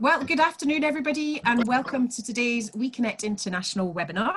Well, good afternoon, everybody, and welcome to today's WEConnect International webinar.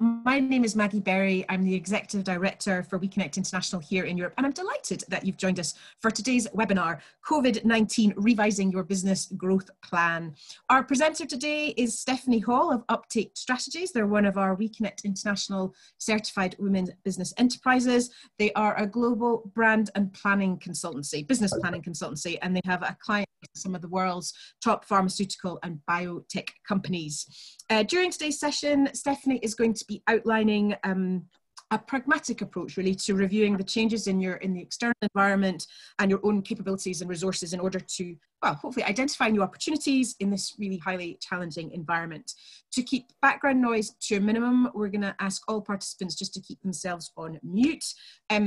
My name is Maggie Berry. I'm the Executive Director for WEConnect International here in Europe, and I'm delighted that you've joined us for today's webinar, COVID-19 Revising Your Business Growth Plan. Our presenter today is Stephanie Hall of Uptake Strategies. They're one of our WEConnect International Certified Women Business Enterprises. They are a global brand and planning consultancy, business planning consultancy, and they have a client with some of the world's top pharmaceutical and biotech companies. During today's session, Stephanie is going to be outlining a pragmatic approach really to reviewing the changes in the external environment and your own capabilities and resources in order to, well, hopefully identify new opportunities in this really highly challenging environment. To keep background noise to a minimum, we're going to ask all participants just to keep themselves on mute.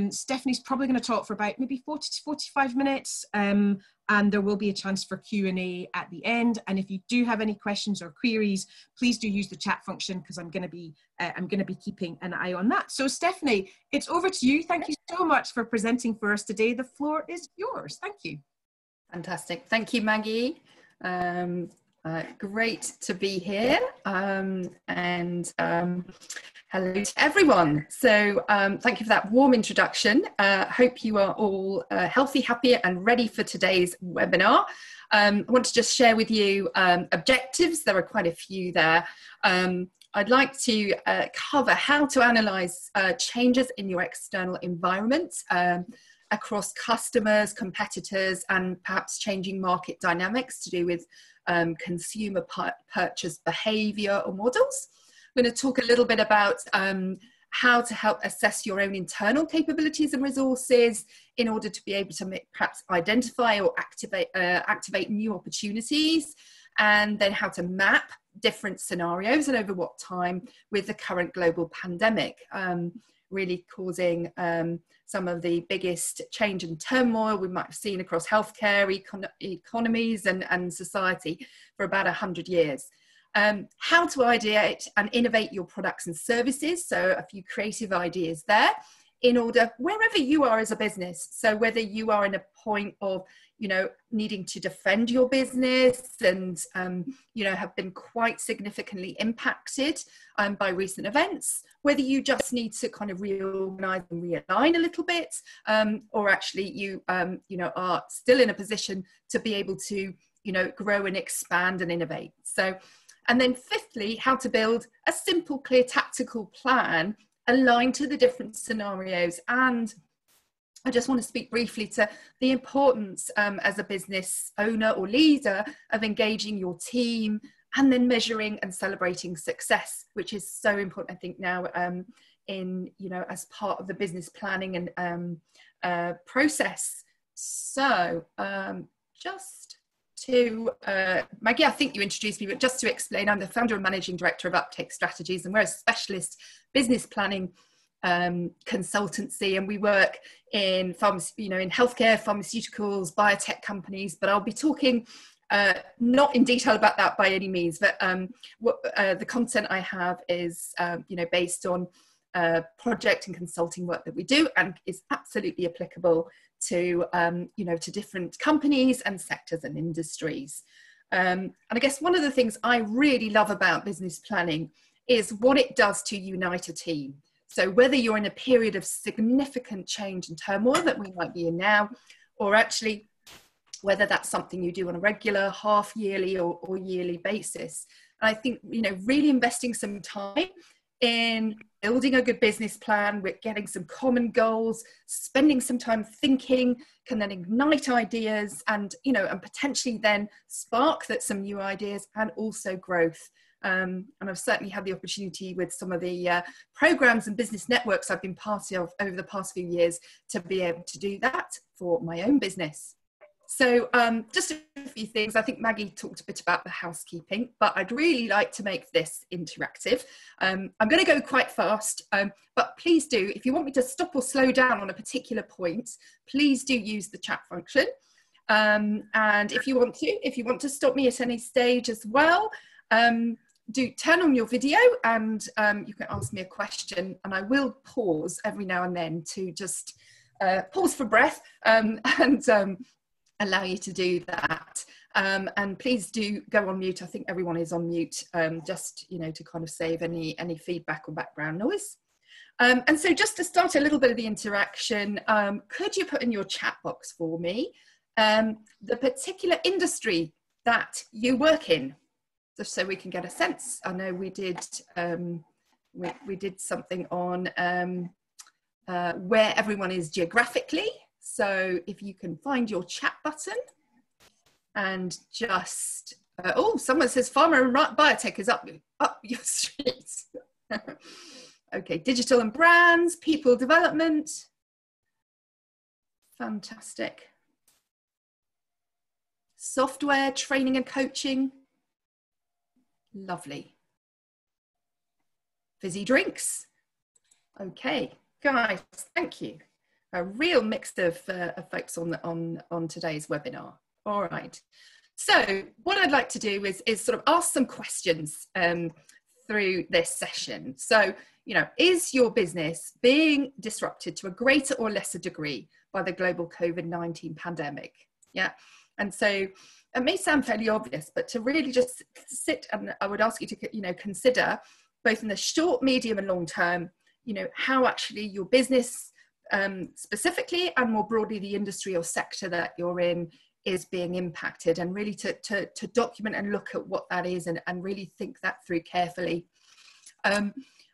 Stephanie's probably going to talk for about maybe 40 to 45 minutes. And there will be a chance for Q&A at the end. And if you do have any questions or queries, please do use the chat function because I'm going to be keeping an eye on that. So Stephanie, it's over to you. Thank you so much for presenting for us today. The floor is yours. Thank you. Fantastic. Thank you, Maggie. Great to be here. Hello to everyone. So thank you for that warm introduction. Hope you are all healthy, happy and ready for today's webinar. I want to just share with you objectives. There are quite a few there. I'd like to cover how to analyse changes in your external environment across customers, competitors and perhaps changing market dynamics to do with consumer purchase behaviour or models. I'm going to talk a little bit about how to help assess your own internal capabilities and resources in order to be able to perhaps identify or activate new opportunities, and then how to map different scenarios and over what time with the current global pandemic, really causing some of the biggest change and turmoil we might have seen across healthcare, economies and society for about 100 years. How to ideate and innovate your products and services. So a few creative ideas there in order wherever you are as a business. So whether you are in a point of, needing to defend your business and, have been quite significantly impacted by recent events, whether you just need to kind of reorganize and realign a little bit, or actually you, are still in a position to be able to, grow and expand and innovate. So, and then fifthly, how to build a simple, clear tactical plan aligned to the different scenarios. And I just want to speak briefly to the importance as a business owner or leader of engaging your team and then measuring and celebrating success, which is so important, I think, now as part of the business planning and process. So just to, Maggie, I think you introduced me, but just to explain, I'm the founder and managing director of Uptake Strategies, and we're a specialist business planning consultancy, and we work in in healthcare, pharmaceuticals, biotech companies. But I'll be talking not in detail about that by any means. But the content I have is based on project and consulting work that we do, and is absolutely applicable to to different companies and sectors and industries. And I guess one of the things I really love about business planning is what it does to unite a team. So whether you're in a period of significant change and turmoil that we might be in now, or actually whether that's something you do on a regular, half yearly or yearly basis. And I think, really investing some time in building a good business plan, with getting some common goals, spending some time thinking can then ignite ideas and, and potentially then spark some new ideas and also growth. And I've certainly had the opportunity with some of the programs and business networks I've been part of over the past few years to be able to do that for my own business. So just a few things. I think Maggie talked a bit about the housekeeping, but I'd really like to make this interactive. I'm going to go quite fast, but please do, if you want me to stop or slow down on a particular point, please do use the chat function. And if you want to stop me at any stage as well, do turn on your video and you can ask me a question, and I will pause every now and then to just pause for breath and allow you to do that. And please do go on mute. I think everyone is on mute, just, you know, to kind of save any feedback or background noise. And so just to start a little bit of the interaction, could you put in your chat box for me the particular industry that you work in, just so we can get a sense? I know we did we did something on where everyone is geographically. So if you can find your chat button and just, oh, someone says pharma and biotech is up your street. Okay, digital and brands, people development. Fantastic. Software, training and coaching. Lovely. Fizzy drinks. Okay, guys, thank you. A real mix of folks on today's webinar. All right. So what I'd like to do is sort of ask some questions through this session. So, you know, is your business being disrupted to a greater or lesser degree by the global COVID-19 pandemic? Yeah. And so it may sound fairly obvious, but to really just sit, and I would ask you to, you know, consider both in the short, medium and long term, you know, how actually your business specifically and more broadly the industry or sector that you're in is being impacted, and really to document and look at what that is and really think that through carefully.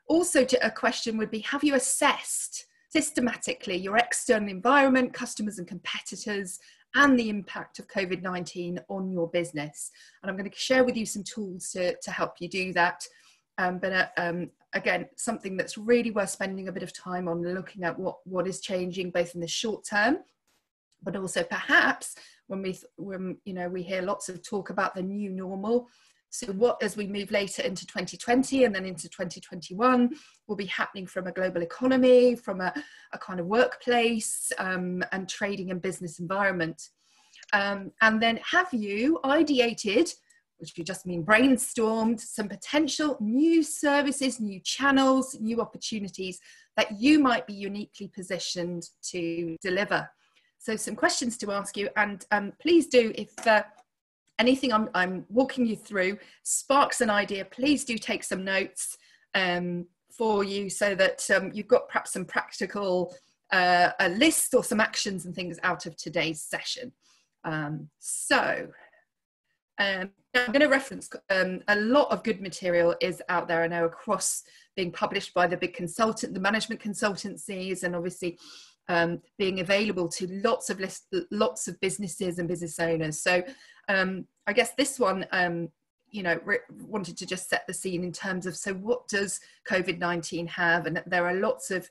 Also, a question would be, have you assessed systematically your external environment, customers and competitors, and the impact of COVID-19 on your business? And I'm going to share with you some tools to help you do that. But again, something that's really worth spending a bit of time on, looking at what is changing both in the short term, but also perhaps when you know, we hear lots of talk about the new normal. So what, as we move later into 2020 and then into 2021, will be happening from a global economy, from a kind of workplace and trading and business environment. And then have you ideated, which we just mean brainstormed, some potential new services, new channels, new opportunities that you might be uniquely positioned to deliver? So some questions to ask you, and please do, if anything I'm walking you through sparks an idea, please do take some notes for you, so that you've got perhaps some practical a list or some actions and things out of today's session. So I'm going to reference a lot of good material is out there, I know, across, being published by the big the management consultancies, and obviously being available to lots of businesses and business owners. So I guess this one, you know, wanted to just set the scene in terms of, so what does COVID-19 have? And there are lots of,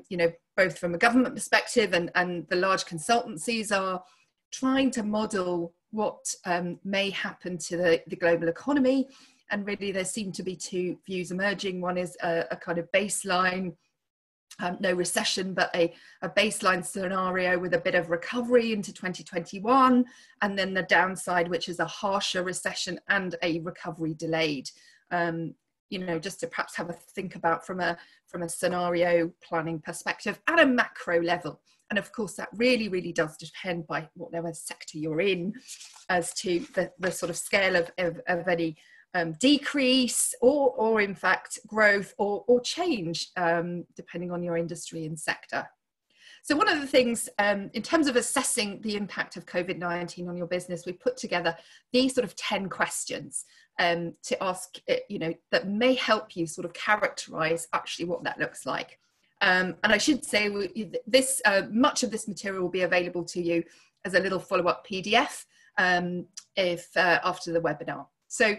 you know, both from a government perspective and the large consultancies are trying to model what may happen to the global economy. And really there seem to be two views emerging. One is a kind of baseline, no recession, but a baseline scenario with a bit of recovery into 2021, and then the downside, which is a harsher recession and a recovery delayed. You know, just to perhaps have a think about from a scenario planning perspective at a macro level. And of course, that really does depend by whatever sector you're in as to the sort of scale of any decrease or in fact growth or change, depending on your industry and sector. So one of the things in terms of assessing the impact of COVID-19 on your business, we put together these sort of 10 questions to ask, you know, that may help you sort of characterize actually what that looks like. And I should say this much of this material will be available to you as a little follow-up PDF if after the webinar. So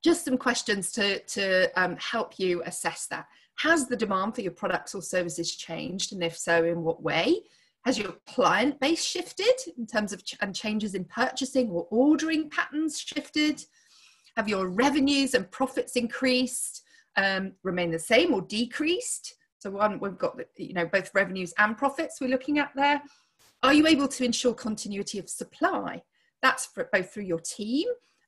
just some questions to help you assess that. Has the demand for your products or services changed? And if so, in what way? Has your client base shifted in terms of changes in purchasing or ordering patterns shifted? Have your revenues and profits increased, remained the same or decreased? So we've got, you know, both revenues and profits we're looking at there. Are you able to ensure continuity of supply? That's for both through your team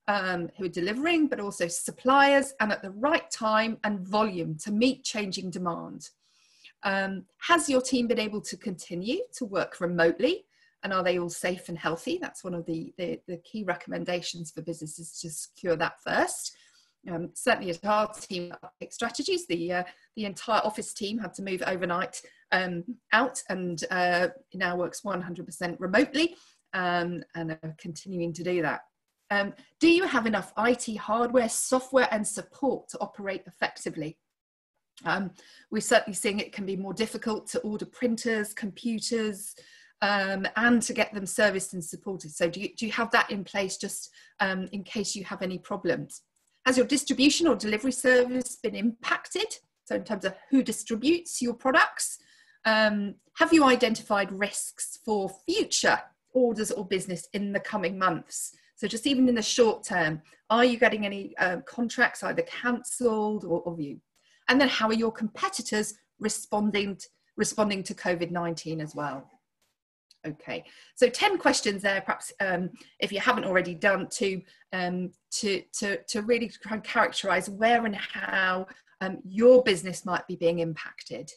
who are delivering, but also suppliers, and at the right time and volume to meet changing demand. Has your team been able to continue to work remotely and are they all safe and healthy? That's one of the key recommendations for businesses, to secure that first. Certainly at our team, Uptake Strategies, the entire office team had to move overnight out, and now works 100% remotely, and are continuing to do that. Do you have enough IT hardware, software and support to operate effectively? We're certainly seeing it can be more difficult to order printers, computers, and to get them serviced and supported. So do you have that in place, just in case you have any problems? Has your distribution or delivery service been impacted? So in terms of who distributes your products, have you identified risks for future orders or business in the coming months? So just even in the short term, are you getting any contracts either cancelled or viewed? And then how are your competitors responding to COVID-19 as well? Okay, so 10 questions there, perhaps if you haven't already done, to really try and characterise where and how your business might be being impacted.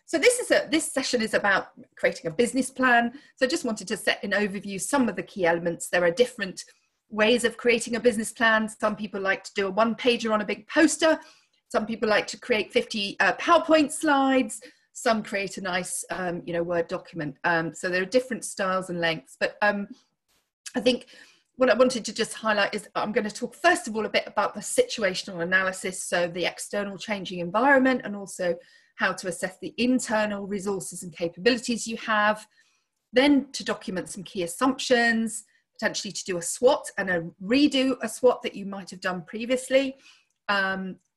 So this session is about creating a business plan. So I just wanted to set an overview, some of the key elements. There are different ways of creating a business plan. Some people like to do a one-pager on a big poster. Some people like to create 50 PowerPoint slides. Some create a nice, Word document. So there are different styles and lengths. But I think what I wanted to just highlight is I'm going to talk first of all a bit about the situational analysis, so the external changing environment, and also how to assess the internal resources and capabilities you have. Then to document some key assumptions, potentially to do a SWOT and redo a SWOT that you might have done previously.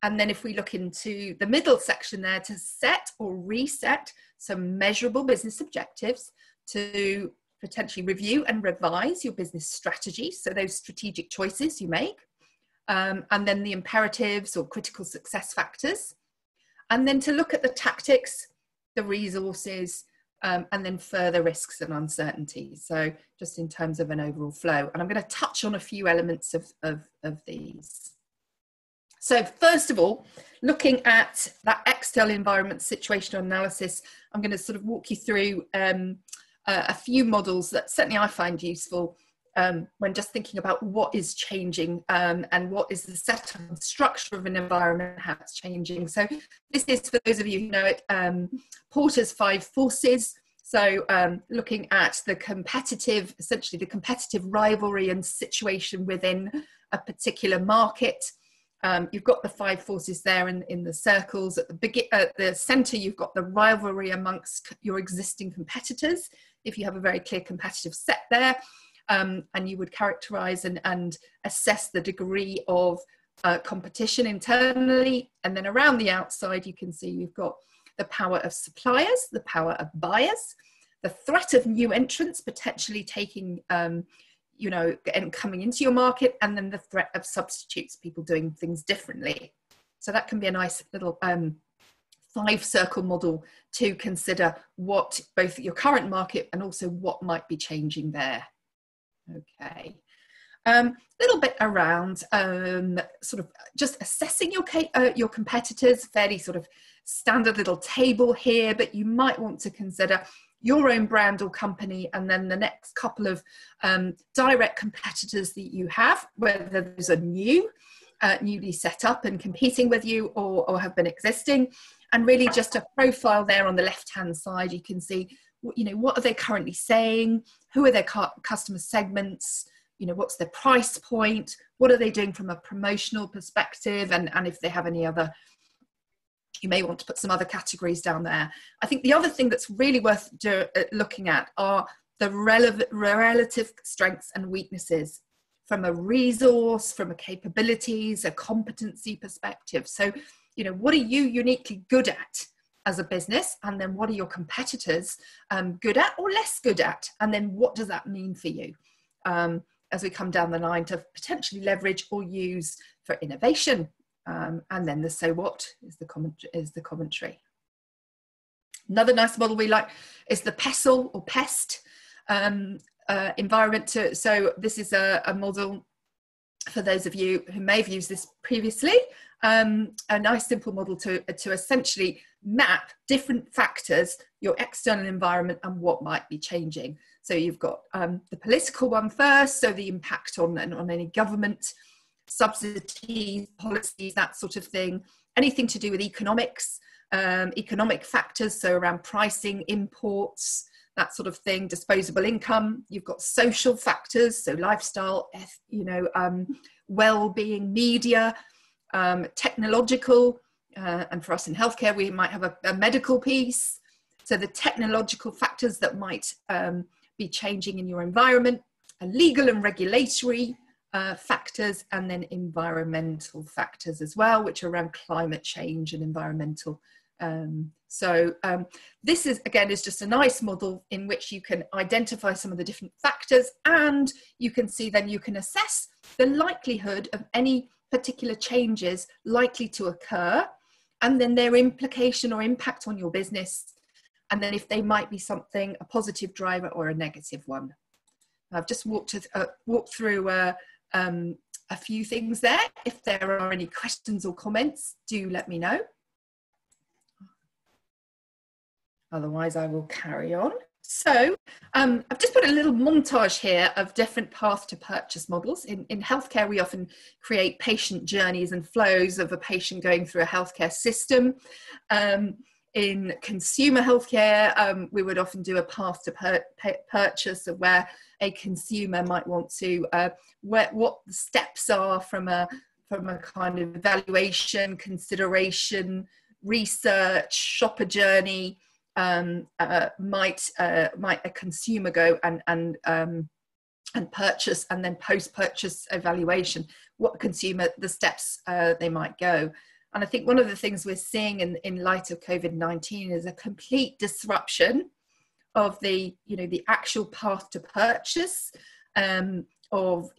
And then if we look into the middle section there, to set or reset some measurable business objectives, to potentially review and revise your business strategy, so those strategic choices you make, and then the imperatives or critical success factors, and then to look at the tactics, the resources, and then further risks and uncertainties. So just in terms of an overall flow, and I'm going to touch on a few elements of these. So first of all, looking at that external environment situational analysis, I'm going to sort of walk you through a few models that certainly I find useful when just thinking about what is changing and what is the setup and structure of an environment, how it's changing. So this is, for those of you who know it, Porter's 5 forces. So looking at the competitive, essentially the competitive rivalry and situation within a particular market. You've got the 5 forces there in the circles. At the centre, you've got the rivalry amongst your existing competitors, if you have a very clear competitive set there, and you would characterise and assess the degree of competition internally. And then around the outside, you can see you've got the power of suppliers, the power of buyers, the threat of new entrants potentially taking and coming into your market, and then the threat of substitutes, people doing things differently. So that can be a nice little 5-circle model to consider what both your current market and also what might be changing there. Okay, little bit around sort of just assessing your competitors, fairly sort of standard little table here, but you might want to consider your own brand or company, and then the next couple of direct competitors that you have, whether those are newly set up and competing with you, or have been existing, and really just a profile there on the left hand side. You can see, what are they currently saying, who are their customer segments, what's their price point, what are they doing from a promotional perspective, and if they have any other, you may want to put some other categories down there. I think the other thing that's really worth looking at are the relative strengths and weaknesses from a resource, from a capabilities, a competency perspective. So, what are you uniquely good at as a business? And then what are your competitors good at or less good at? And then what does that mean for you as we come down the line to potentially leverage or use for innovation? And then the so what is the commentary. Another nice model we like is the PESTLE or PEST environment. So this is a model for those of you who may have used this previously, a nice simple model to essentially map different factors, your external environment and what might be changing. So you've got the political one first, so the impact on any government, subsidies, policies, that sort of thing. Anything to do with economics, economic factors, so around pricing, imports, that sort of thing, disposable income. You've got social factors, so lifestyle, well-being, media, technological, and for us in healthcare, we might have a medical piece. So the technological factors that might be changing in your environment, legal and regulatory factors, and then environmental factors as well, which are around climate change and environmental. This is just a nice model in which you can identify some of the different factors, and you can see, then you can assess the likelihood of any particular changes likely to occur, and then their implication or impact on your business, and then if they might be something, a positive driver or a negative one. I've just walked through a few things there. If there are any questions or comments, do let me know. Otherwise, I will carry on. So I've just put a little montage here of different path to purchase models. In healthcare, we often create patient journeys and flows of a patient going through a healthcare system. In consumer healthcare, we would often do a path to purchase of where a consumer might want to, what the steps are from a kind of evaluation, consideration, research, shopper journey. Might a consumer go and purchase, and then post-purchase evaluation, what consumer, the steps they might go. And I think one of the things we're seeing in light of COVID-19 is a complete disruption of the actual path to purchase of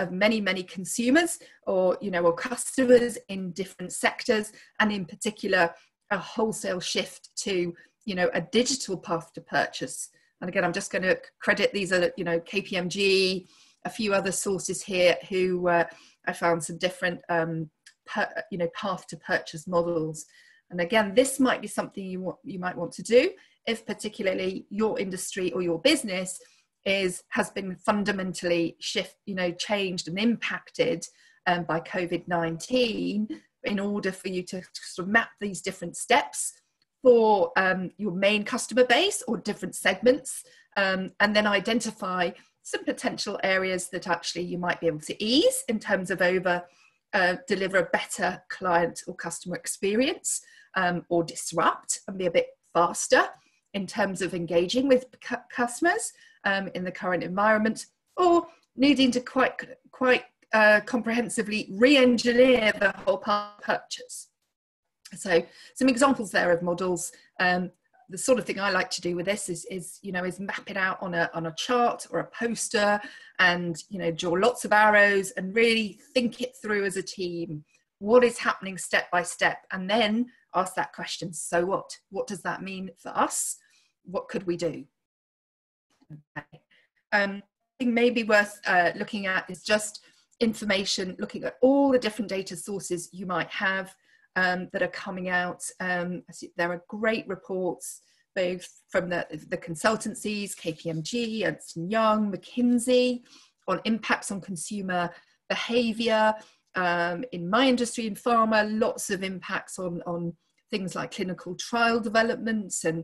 many consumers or customers in different sectors, and in particular a wholesale shift to a digital path to purchase. And again, I'm just going to credit, these are KPMG, a few other sources here who I found some different path to purchase models. And again, this might be something you might want to do if particularly your industry or your business has been fundamentally changed and impacted by COVID-19, in order for you to sort of map these different steps for your main customer base or different segments, and then identify some potential areas that actually you might be able to ease in terms of deliver a better client or customer experience, or disrupt and be a bit faster in terms of engaging with customers in the current environment, or needing to quite comprehensively re-engineer the whole path purchase. So some examples there of models. The sort of thing I like to do with this is map it out on a chart or a poster, and draw lots of arrows and really think it through as a team. What is happening step by step, and then ask that question: so what? What does that mean for us? What could we do? Okay. I think maybe worth looking at is just information, looking at all the different data sources you might have that are coming out. There are great reports, both from the consultancies, KPMG, Ernst & Young, McKinsey, on impacts on consumer behaviour. In my industry, in pharma, lots of impacts on things like clinical trial developments and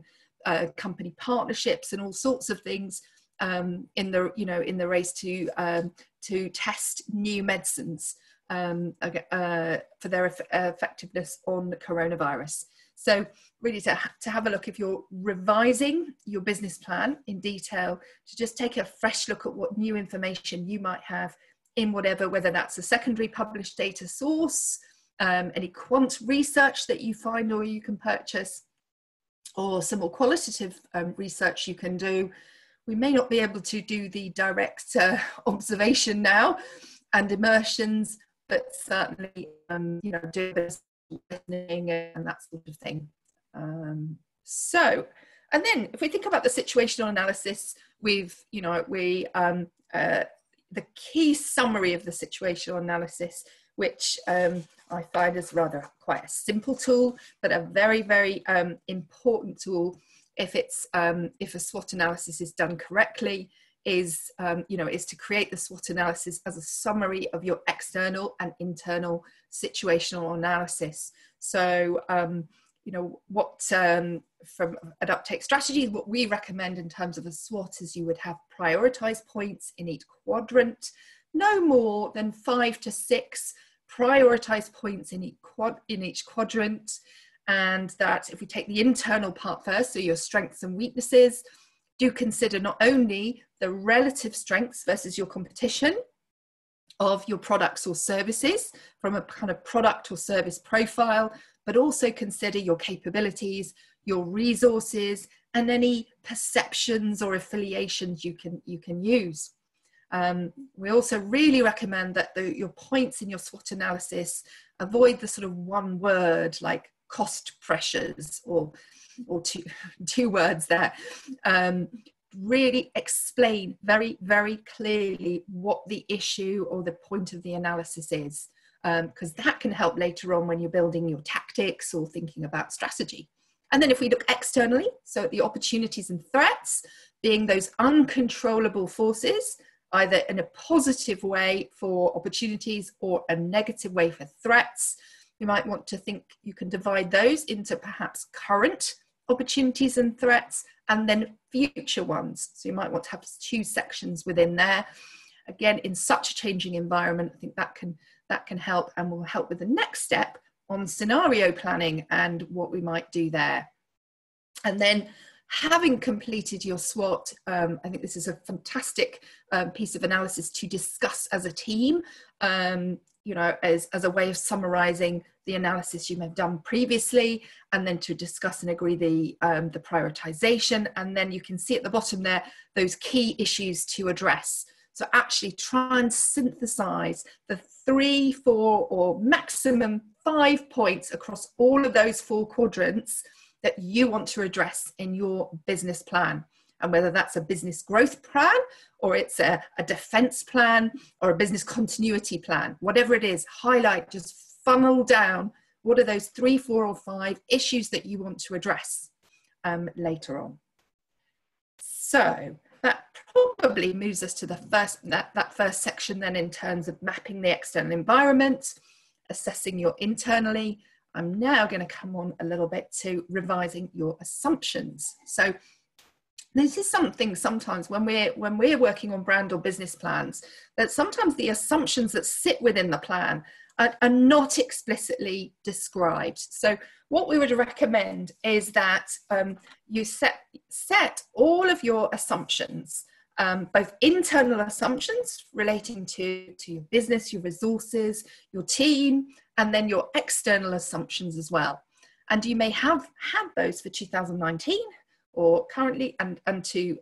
company partnerships and all sorts of things in the race to test new medicines for their effectiveness on the coronavirus. So really to have a look, if you're revising your business plan in detail, to just take a fresh look at what new information you might have in whether that's a secondary published data source, any quant research that you find or you can purchase, or some more qualitative research you can do. We may not be able to do the direct observation now and immersions, but certainly, do a bit of listening and that sort of thing. And then if we think about the situational analysis, the key summary of the situational analysis which I find is rather quite a simple tool, but a very, very important tool if a SWOT analysis is done correctly, is to create the SWOT analysis as a summary of your external and internal situational analysis. So, from at Uptake Strategies, what we recommend in terms of a SWOT is you would have prioritized points in each quadrant, no more than 5 to 6 prioritized points in each quadrant. And that if we take the internal part first, so your strengths and weaknesses, do consider not only the relative strengths versus your competition of your products or services from a kind of product or service profile, but also consider your capabilities, your resources, and any perceptions or affiliations you can use. We also really recommend that your points in your SWOT analysis avoid the sort of one word like cost pressures or two words there. Really explain very, very clearly what the issue or the point of the analysis is, because that can help later on when you're building your tactics or thinking about strategy. And then if we look externally, so at the opportunities and threats, being those uncontrollable forces, either in a positive way for opportunities or a negative way for threats, you might want to think you can divide those into perhaps current opportunities and threats and then future ones. So you might want to have 2 sections within there. Again, in such a changing environment, I think that can help, and will help with the next step on scenario planning and what we might do there. And then having completed your SWOT, I think this is a fantastic piece of analysis to discuss as a team, as a way of summarizing the analysis you may have done previously, and then to discuss and agree the prioritization. And then you can see at the bottom there, those key issues to address. So actually try and synthesize the 3, 4, or maximum 5 points across all of those 4 quadrants that you want to address in your business plan. And whether that's a business growth plan, or it's a defense plan, or a business continuity plan, whatever it is, highlight, just funnel down what are those 3, 4, or 5 issues that you want to address later on. So that probably moves us to the that first section then, in terms of mapping the external environment, assessing your internally. I'm now going to come on a little bit to revising your assumptions. So this is something sometimes when we're working on brand or business plans, that sometimes the assumptions that sit within the plan are not explicitly described. So what we would recommend is that you set all of your assumptions, both internal assumptions relating to your business, your resources, your team, and then your external assumptions as well. And you may have had those for 2019 or currently, and to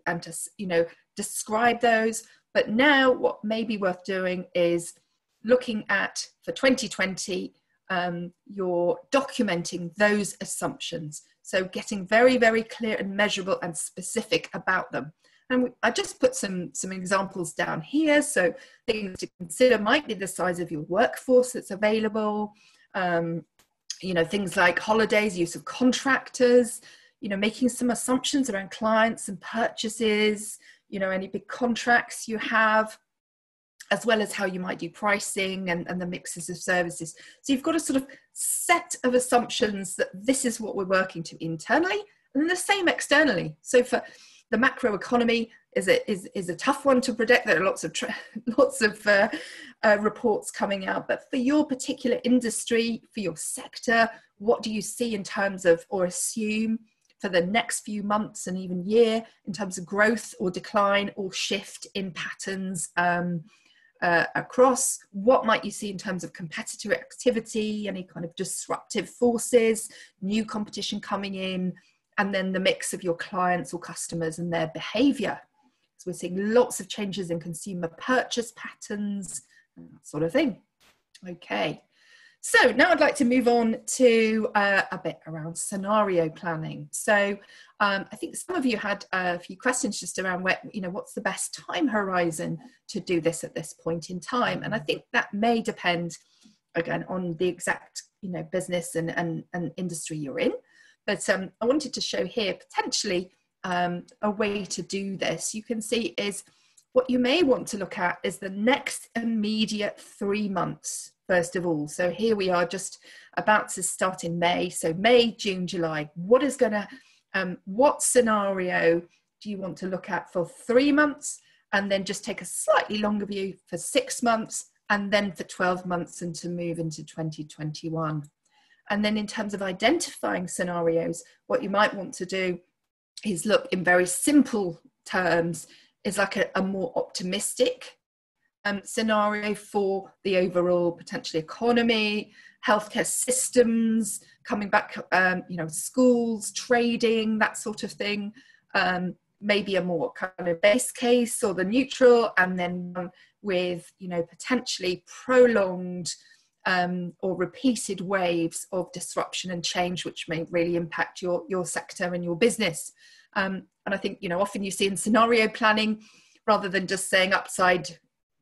describe those. But now what may be worth doing is looking at, for 2020, you're documenting those assumptions. So getting very, very clear and measurable and specific about them. And I just put some examples down here. So things to consider might be the size of your workforce that's available, things like holidays, use of contractors, making some assumptions around clients and purchases, any big contracts you have, as well as how you might do pricing and the mixes of services. So you've got a sort of set of assumptions that this is what we're working to internally, and then the same externally. So for the macro economy is a tough one to predict. There are lots of reports coming out, but for your particular industry, for your sector, what do you see in terms of, or assume for the next few months and even year, in terms of growth or decline or shift in patterns across? What might you see in terms of competitor activity, any kind of disruptive forces, new competition coming in, and then the mix of your clients or customers and their behavior. So we're seeing lots of changes in consumer purchase patterns and that sort of thing. Okay, so now I'd like to move on to a bit around scenario planning. So I think some of you had a few questions just around what's the best time horizon to do this at this point in time. And I think that may depend again, on the exact, business and industry you're in. But I wanted to show here potentially a way to do this. You can see is what you may want to look at is the next immediate 3 months, first of all. So here we are just about to start in May. So May, June, July. What scenario do you want to look at for 3 months? And then just take a slightly longer view for 6 months, and then for 12 months, and to move into 2021. And then in terms of identifying scenarios, what you might want to do is look in very simple terms, is like a more optimistic scenario for the overall potentially economy, healthcare systems, coming back, schools, trading, that sort of thing. Maybe a more kind of base case or the neutral, and then one with, potentially prolonged or repeated waves of disruption and change, which may really impact your sector and your business. And I think, often you see in scenario planning, rather than just saying upside,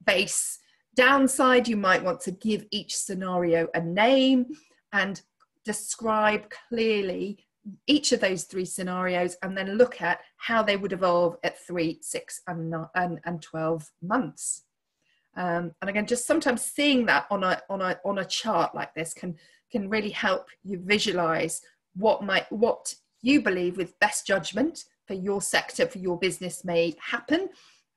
base, downside, you might want to give each scenario a name and describe clearly each of those 3 scenarios, and then look at how they would evolve at 3, 6, and 12 months. And again, just sometimes seeing that on a chart like this can really help you visualize what you believe with best judgment for your sector, for your business may happen,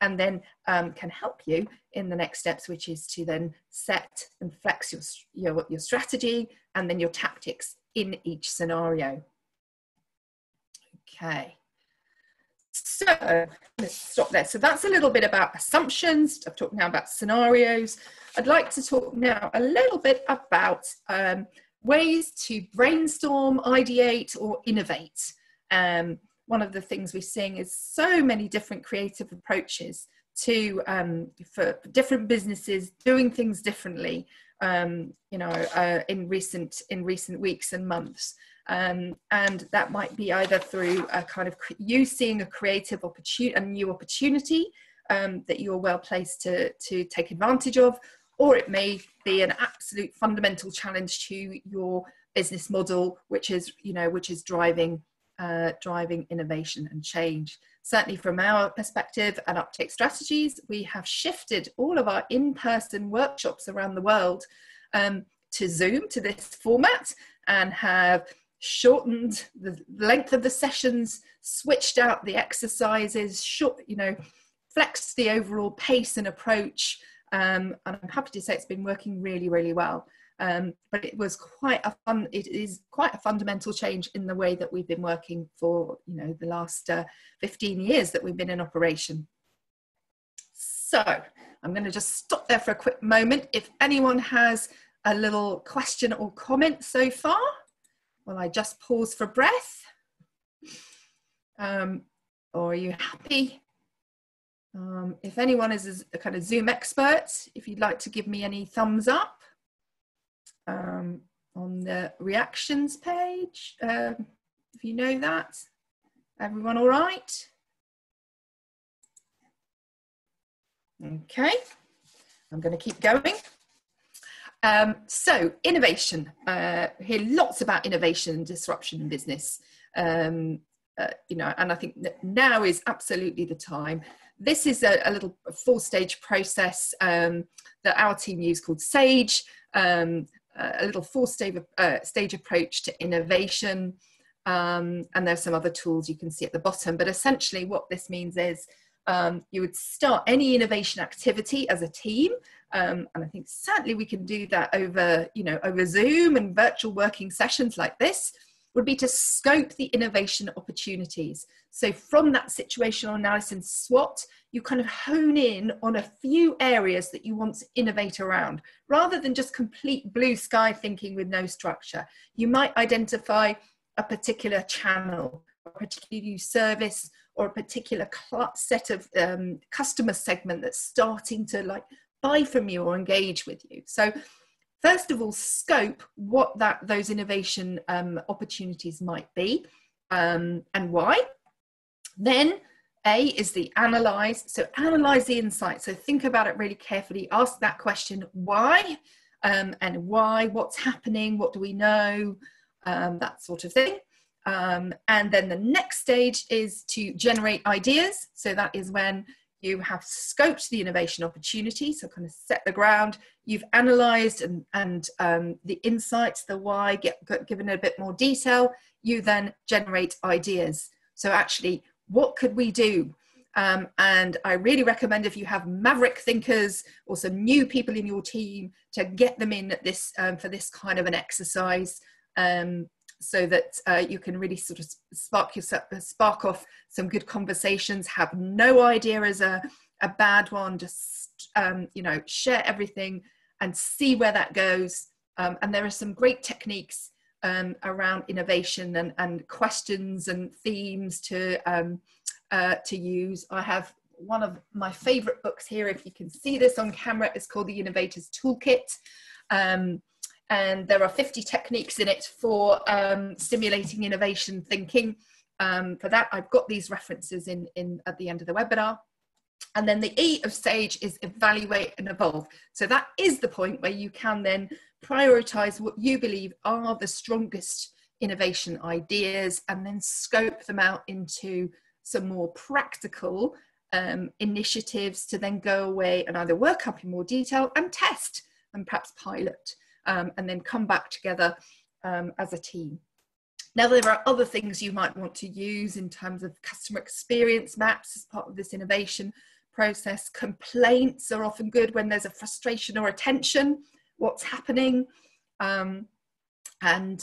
and then can help you in the next steps, which is to then set and flex your strategy and then your tactics in each scenario. Okay, so let's stop there. So that's a little bit about assumptions. I've talked now about scenarios. I'd like to talk now a little bit about ways to brainstorm, ideate, or innovate. One of the things we're seeing is so many different creative approaches to for different businesses doing things differently, in recent weeks and months. And that might be either through a kind of you seeing a creative opportunity, a new opportunity that you're well placed to take advantage of, or it may be an absolute fundamental challenge to your business model, which is driving innovation and change. Certainly from our perspective at Uptake Strategies, we have shifted all of our in-person workshops around the world to Zoom, to this format, and have shortened the length of the sessions, switched out the exercises, flexed the overall pace and approach. And I'm happy to say it's been working really, really well. But it is quite a fundamental change in the way that we've been working for, the last 15 years that we've been in operation. So I'm going to just stop there for a quick moment. If anyone has a little question or comment so far, well, I just pause for breath. Or are you happy? If anyone is a kind of Zoom expert, if you'd like to give me any thumbs up on the reactions page, if you know that. Everyone all right? Okay, I'm going to keep going. So innovation, hear lots about innovation and disruption in business, and I think that now is absolutely the time. This is a little 4-stage process that our team use called SAGE, a little 4-stage approach to innovation, and there's some other tools you can see at the bottom. But essentially what this means is you would start any innovation activity as a team, and I think certainly we can do that over Zoom and virtual working sessions like this, would be to scope the innovation opportunities. So from that situational analysis SWOT, you kind of hone in on a few areas that you want to innovate around, rather than just complete blue sky thinking with no structure. You might identify a particular channel, a particular new service, or a particular set of customer segment that's starting to buy from you or engage with you. So first of all, scope what those innovation opportunities might be and why. Then A is the analyze. So analyze the insight. So think about it really carefully. Ask that question, why? and why, what's happening, what do we know, that sort of thing. And then the next stage is to generate ideas. So that is when you have scoped the innovation opportunity, so kind of set the ground, you've analysed and the insights, the why, given a bit more detail, you then generate ideas. So actually, what could we do? And I really recommend, if you have maverick thinkers or some new people in your team, to get them in at this for this kind of an exercise, so that you can really sort of spark off some good conversations. Have no idea as a bad one. Just you know, share everything and see where that goes. And there are some great techniques around innovation and questions and themes to use. I have one of my favorite books here, if you can see this on camera. It's called The Innovator's Toolkit. And there are 50 techniques in it for stimulating innovation thinking. For that, I've got these references in at the end of the webinar. And then the E of SAGE is evaluate and evolve. So that is the point where you can then prioritize what you believe are the strongest innovation ideas, and then scope them out into some more practical initiatives to then go away and either work up in more detail and test and perhaps pilot, and then come back together as a team. Now, there are other things you might want to use in terms of customer experience maps as part of this innovation process. Complaints are often good when there's a frustration or a tension, what's happening. And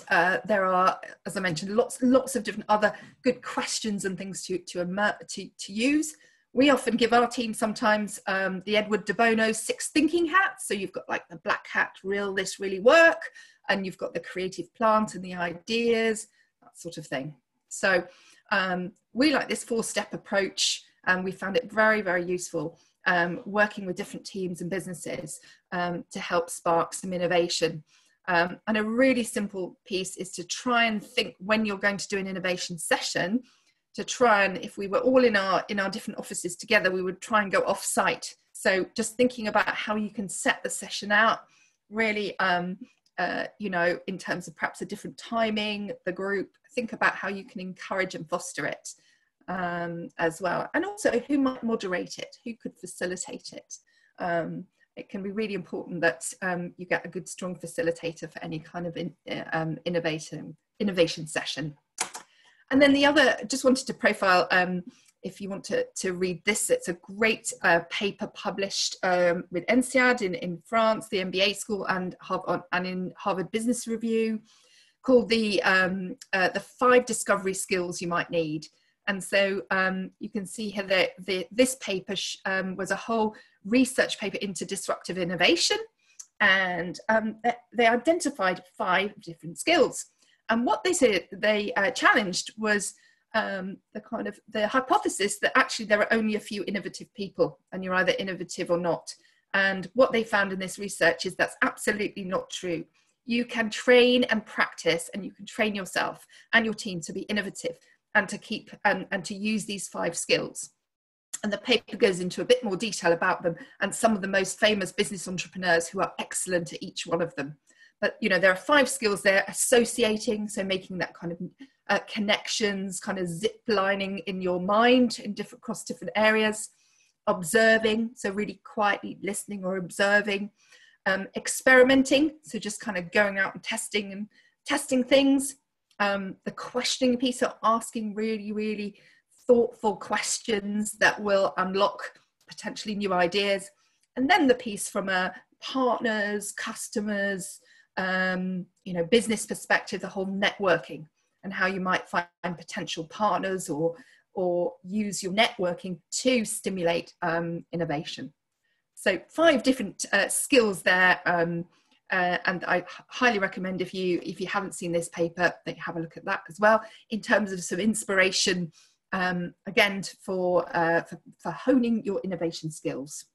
there are, as I mentioned, lots of different other good questions and things to use. We often give our team sometimes the Edward de Bono's 6 thinking hats. So you've got like the black hat, will this really work? And you've got the creative plant and the ideas, that sort of thing. So we like this 4-step approach, and we found it very, very useful working with different teams and businesses to help spark some innovation. And a really simple piece is to try and think, when you're going to do an innovation session, to try and, if we were all in our different offices together, we would try and go off site. So just thinking about how you can set the session out, really, you know, in terms of perhaps a different timing, the group, think about how you can encourage and foster it as well. And also who might moderate it, who could facilitate it. It can be really important that you get a good, strong facilitator for any kind of innovation session. And then the other, just wanted to profile, if you want to read this, it's a great paper published with INSEAD in France, the MBA school, and in Harvard Business Review, called the 5 discovery skills you might need. And so you can see here that this paper was a whole research paper into disruptive innovation, and they identified 5 different skills. And what they said they challenged was the hypothesis that actually there are only a few innovative people, and you're either innovative or not. And what they found in this research is that's absolutely not true. You can train and practice, and you can train yourself and your team to be innovative and to keep and to use these 5 skills. And the paper goes into a bit more detail about them and some of the most famous business entrepreneurs who are excellent at each one of them. But, you know, there are 5 skills there: associating, so making that kind of connections, kind of zip lining in your mind across different areas; observing, so really quietly listening or observing; experimenting, so just kind of going out and testing things; the questioning piece, so asking really, really thoughtful questions that will unlock potentially new ideas; and then the piece from a partners, customers, you know, business perspective, the whole networking and how you might find potential partners or use your networking to stimulate innovation. So 5 different skills there, and I highly recommend, if you haven't seen this paper, that you have a look at that as well, in terms of some inspiration, again, for honing your innovation skills.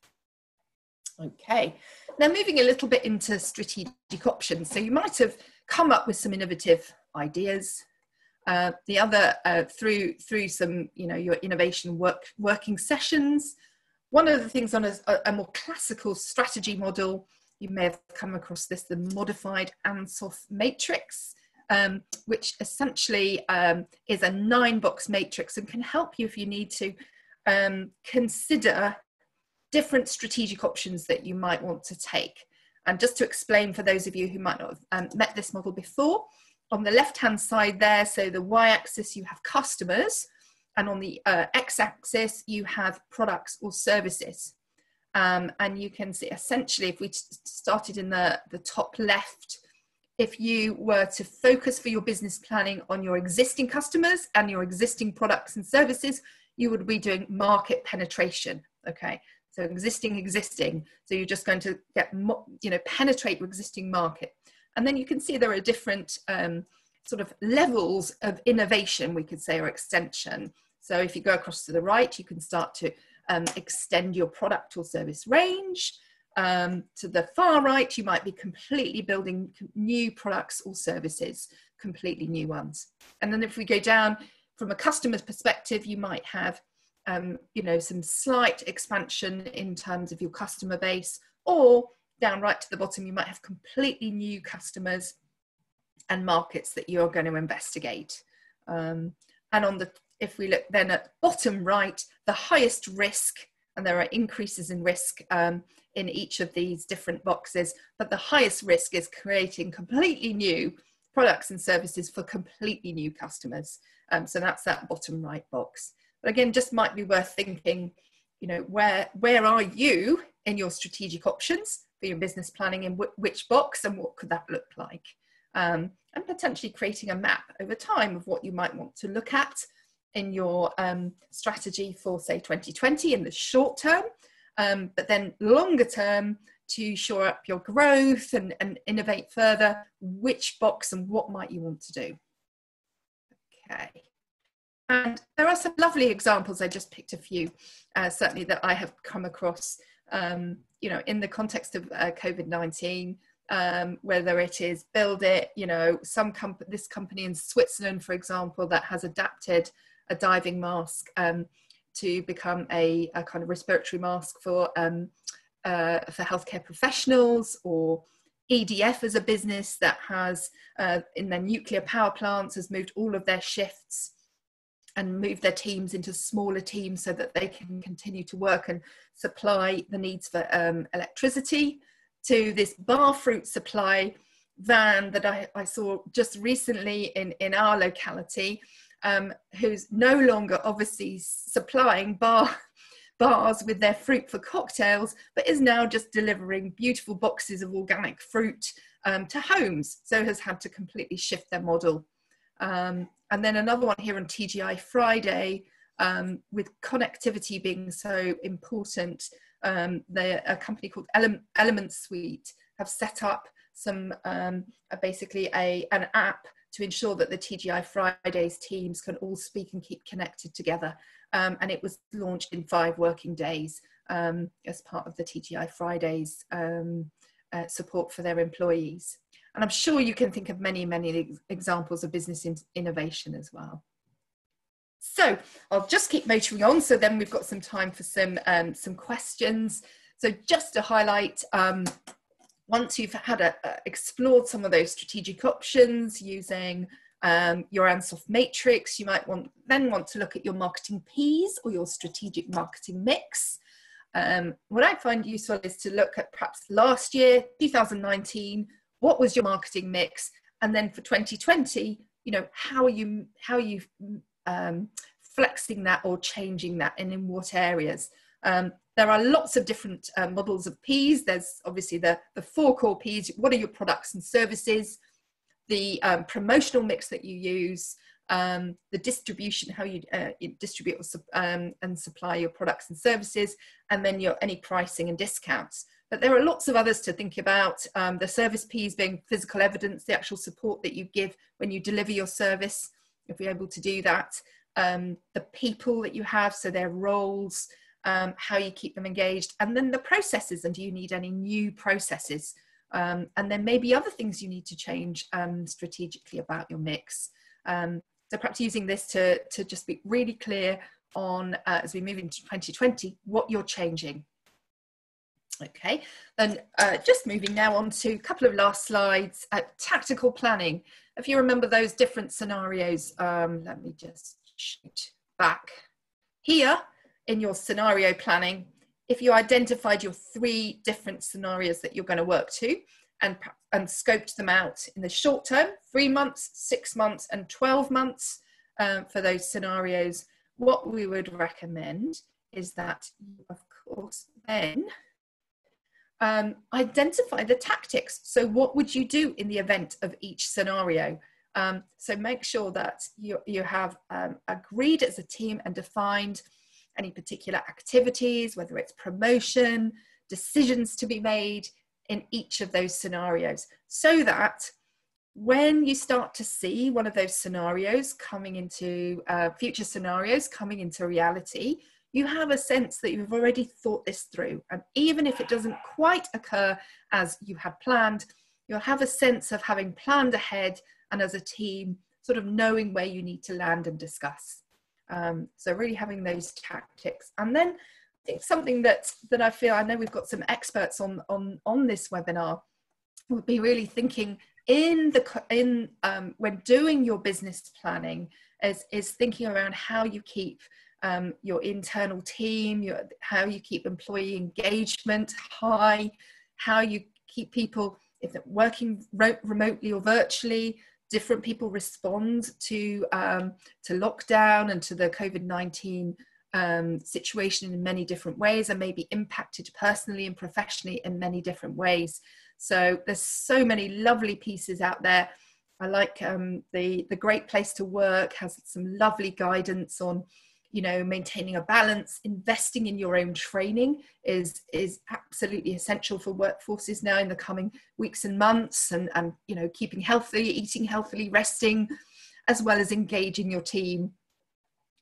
Okay, now moving a little bit into strategic options. So you might have come up with some innovative ideas. The other, through some, you know, your innovation working sessions. One of the things on a more classical strategy model you may have come across this, the modified Ansoff matrix, which essentially is a 9-box matrix and can help you if you need to consider different strategic options that you might want to take. And just to explain for those of you who might not have met this model before, on the left-hand side there, so the y-axis, you have customers, and on the x-axis, you have products or services. And you can see essentially, if we started in the top left, if you were to focus for your business planning on your existing customers and your existing products and services, you would be doing market penetration, okay? So existing. So you're just going to get, penetrate your existing market. And then you can see there are different sort of levels of innovation, we could say, or extension. So if you go across to the right, you can start to extend your product or service range. To the far right, you might be completely building new products or services, completely new ones. And then if we go down from a customer's perspective, you might have some slight expansion in terms of your customer base, or down right to the bottom, you might have completely new customers and markets that you're going to investigate. And if we look then at bottom right, the highest risk, and there are increases in risk in each of these different boxes, but the highest risk is creating completely new products and services for completely new customers. So that's that bottom right box. But again, just might be worth thinking, where are you in your strategic options for your business planning, in which box, and what could that look like? And potentially creating a map over time of what you might want to look at in your strategy for, say, 2020 in the short term, but then longer term to shore up your growth and innovate further, which box and what might you want to do? Okay. And there are some lovely examples. I just picked a few, certainly that I have come across, in the context of COVID-19, whether it is Build It, this company in Switzerland, for example, that has adapted a diving mask to become a kind of respiratory mask for healthcare professionals, or EDF as a business that has, in their nuclear power plants, has moved all of their shifts and move their teams into smaller teams so that they can continue to work and supply the needs for electricity, to this bar fruit supply van that I saw just recently in our locality, who's no longer obviously supplying bars with their fruit for cocktails, but is now just delivering beautiful boxes of organic fruit to homes. So has had to completely shift their model. And then another one here on TGI Friday, with connectivity being so important, a company called Element Suite have set up some basically an app to ensure that the TGI Fridays teams can all speak and keep connected together. And it was launched in 5 working days as part of the TGI Fridays support for their employees. And I'm sure you can think of many, many examples of business innovation as well. So I'll just keep motoring on. So then we've got some time for some questions. So just to highlight, once you've had explored some of those strategic options using your Ansoff matrix, you might then want to look at your marketing Ps or your strategic marketing mix. What I find useful is to look at perhaps last year, 2019, what was your marketing mix? And then for 2020, how are you flexing that or changing that, and in what areas? There are lots of different models of Ps. There's obviously the 4 core Ps. What are your products and services? The promotional mix that you use, the distribution, how you distribute and supply your products and services, and then any pricing and discounts. But there are lots of others to think about. The service Ps being physical evidence, the actual support that you give when you deliver your service, if you're able to do that. The people that you have, so their roles, how you keep them engaged, and then the processes, and do you need any new processes? And then maybe other things you need to change strategically about your mix. So perhaps using this to just be really clear on, as we move into 2020, what you're changing. Okay, then just moving now on to a couple of last slides. Tactical planning. If you remember those different scenarios, let me just shoot back here in your scenario planning. If you identified your 3 different scenarios that you're going to work to and scoped them out in the short term, 3 months, 6 months and 12 months for those scenarios, what we would recommend is that you, of course, then identify the tactics. So what would you do in the event of each scenario? So make sure that you have agreed as a team and defined any particular activities, whether it's promotion, decisions to be made in each of those scenarios, so that when you start to see one of those scenarios coming into future scenarios coming into reality, you have a sense that you've already thought this through. And even if it doesn't quite occur as you had planned, you'll have a sense of having planned ahead and as a team sort of knowing where you need to land and discuss. So really having those tactics. And then I think something that I feel, I know we've got some experts on this webinar, would be really thinking when doing your business planning is thinking around how you keep your internal team, how you keep employee engagement high, how you keep people, if they're working remotely or virtually, different people respond to lockdown and to the COVID-19 situation in many different ways, and may be impacted personally and professionally in many different ways. So there's so many lovely pieces out there. I like the Great Place to Work has some lovely guidance on, you know, maintaining a balance. Investing in your own training is absolutely essential for workforces now in the coming weeks and months, and you know, keeping healthy, eating healthily, resting, as well as engaging your team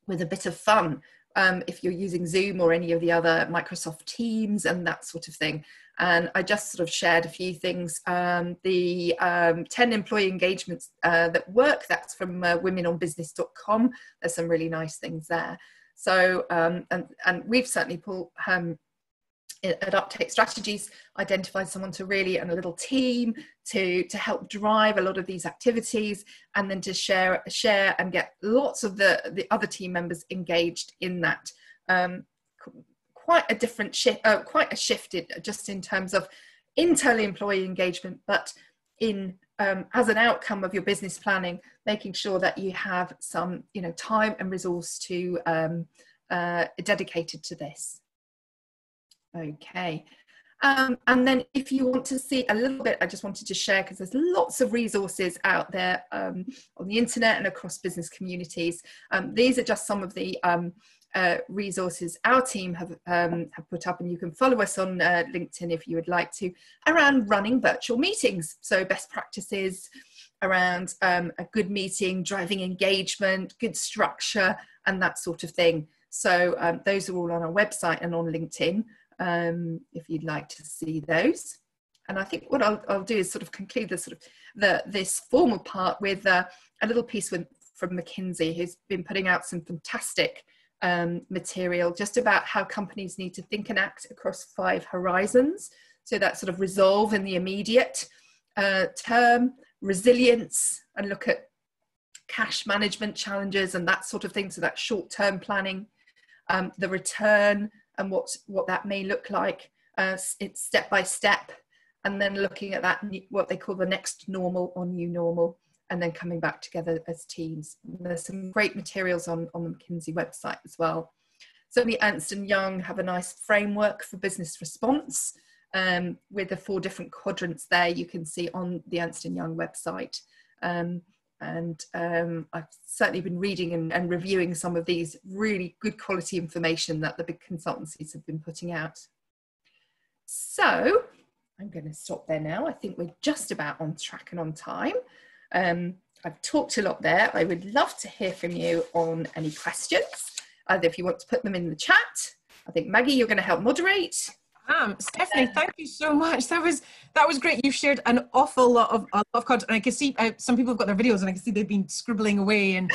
with a bit of fun. If you're using Zoom or any of the other Microsoft Teams and that sort of thing. And I just sort of shared a few things. The 10 employee engagements that work, that's from womenonbusiness.com. There's some really nice things there. So, and we've certainly pulled, at Uptake Strategies, identified someone to really, and a little team to help drive a lot of these activities, and then to share and get lots of the other team members engaged in that. Quite a different shift, quite a shift just in terms of internal employee engagement, but in as an outcome of your business planning, making sure that you have some, you know, time and resource to dedicated to this. Okay. And then if you want to see a little bit, I just wanted to share, because there's lots of resources out there on the internet and across business communities. These are just some of the resources our team have put up, and you can follow us on LinkedIn if you would like to, around running virtual meetings. So best practices around a good meeting, driving engagement, good structure, and that sort of thing. So those are all on our website and on LinkedIn, if you'd like to see those. And I think what I'll do is sort of conclude this formal part with a little piece from McKinsey, who's been putting out some fantastic material just about how companies need to think and act across 5 horizons. So that sort of resolve in the immediate term, resilience, and look at cash management challenges and that sort of thing. So that short-term planning, the return and what that may look like, it's step by step, and then looking at that, what they call the next normal or new normal, and then coming back together as teams. And there's some great materials on the McKinsey website as well. Certainly Ernst & Young have a nice framework for business response with the 4 different quadrants there you can see on the Ernst & Young website. I've certainly been reading and reviewing some of these really good quality information that the big consultancies have been putting out. So I'm going to stop there now. I think we're just about on track and on time. I've talked a lot there. I would love to hear from you on any questions, either if you want to put them in the chat. I think Maggie, you're going to help moderate. Stephanie, thank you so much. That was great. You shared an awful lot of content, and I can see some people have got their videos, and I can see they've been scribbling away and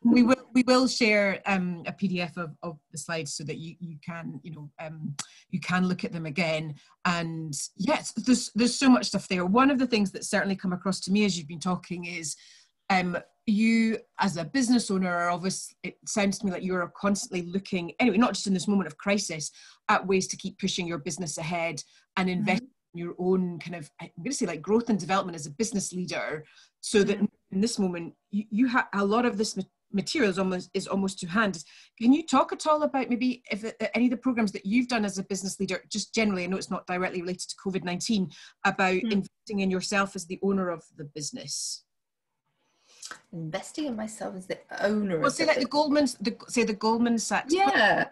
we will share a PDF of the slides so that you can you can look at them again. And yes, there's so much stuff there. One of the things that certainly come across to me as you've been talking is you as a business owner are obviously, it sounds to me like you're constantly looking, anyway, not just in this moment of crisis, at ways to keep pushing your business ahead and invest in your own kind of, I'm going to say, like growth and development as a business leader, so that in this moment you have a lot of this material is almost to hand. Can you talk at all about maybe if any of the programs that you've done as a business leader, just generally, I know it's not directly related to COVID-19, about investing in yourself as the owner of the business? Investing in myself as the owner. Well, say like the Goldman Sachs. Yeah,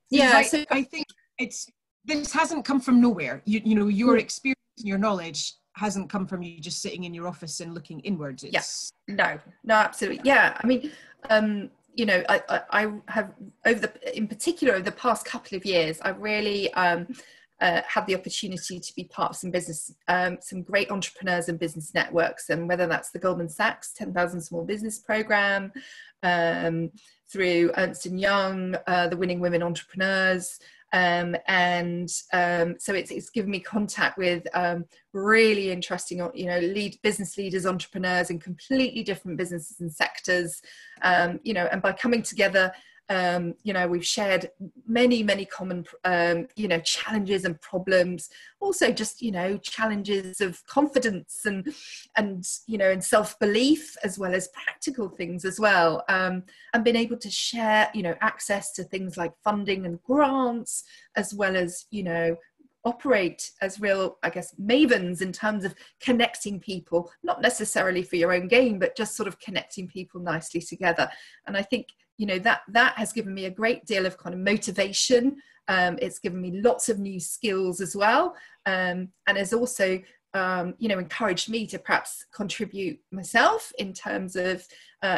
yeah. So I think this hasn't come from nowhere. You know, your experience and your knowledge hasn't come from you just sitting in your office and looking inwards. Yes, no, absolutely. Yeah, I mean, you know, I have in particular over the past couple of years, I've really had the opportunity to be part of some great entrepreneurs and business networks, and whether that's the Goldman Sachs 10,000 Small Business Program, through Ernst & Young, the Winning Women Entrepreneurs, so it's given me contact with really interesting, you know, business leaders, entrepreneurs in completely different businesses and sectors, you know, and by coming together, you know, we've shared many common, you know, challenges and problems, also just, you know, challenges of confidence and you know, and self-belief, as well as practical things as well, and been able to share, you know, access to things like funding and grants, as well as, you know, operate as real, I guess, mavens in terms of connecting people, not necessarily for your own gain, but just sort of connecting people nicely together. And I think, you know, that has given me a great deal of kind of motivation. It's given me lots of new skills as well, and has also you know, encouraged me to perhaps contribute myself in terms of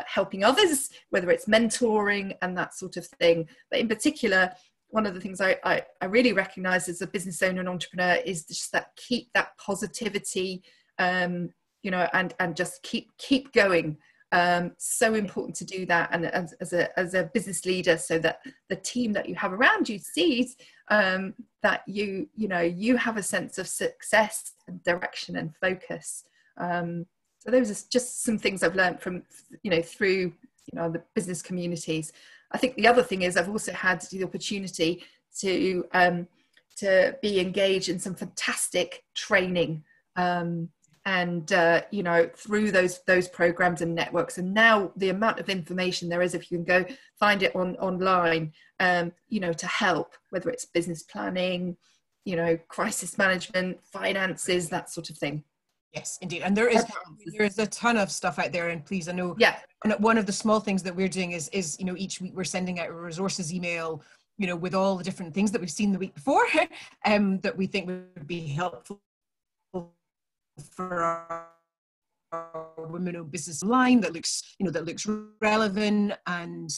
helping others, whether it's mentoring and that sort of thing. But in particular, one of the things I really recognize as a business owner and entrepreneur is just that keep that positivity, you know, and just keep going. So important to do that, and as a business leader, so that the team that you have around you sees that you know, you have a sense of success and direction and focus. So those are just some things I've learned from, you know, through, you know, the business communities. I think the other thing is I've also had the opportunity to be engaged in some fantastic training, and you know, through those programs and networks, and now the amount of information there is, if you can go find it online, you know, to help, whether it's business planning, you know, crisis management, finances, that sort of thing. Yes, indeed. And there is a ton of stuff out there, and please, I know, yeah, one of the small things that we're doing is you know, each week we're sending out a resources email, you know, with all the different things that we've seen the week before, that we think would be helpful for our women-owned business line, that looks, you know, that looks relevant. And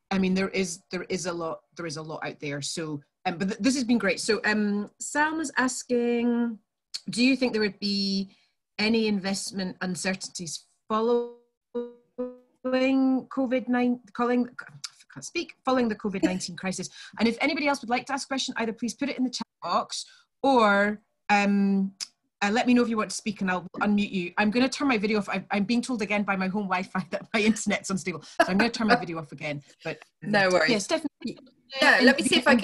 I mean, there is a lot out there. So but this has been great. So Salma's asking, do you think there would be any investment uncertainties following COVID-19, following the COVID-19 crisis? And if anybody else would like to ask a question, either please put it in the chat box, or let me know if you want to speak and I'll unmute you. I'm going to turn my video off. I'm being told again by my home Wi-Fi that my internet's unstable, so I'm going to turn my video off again. But no worries. Yes, definitely. Yeah, let me see if I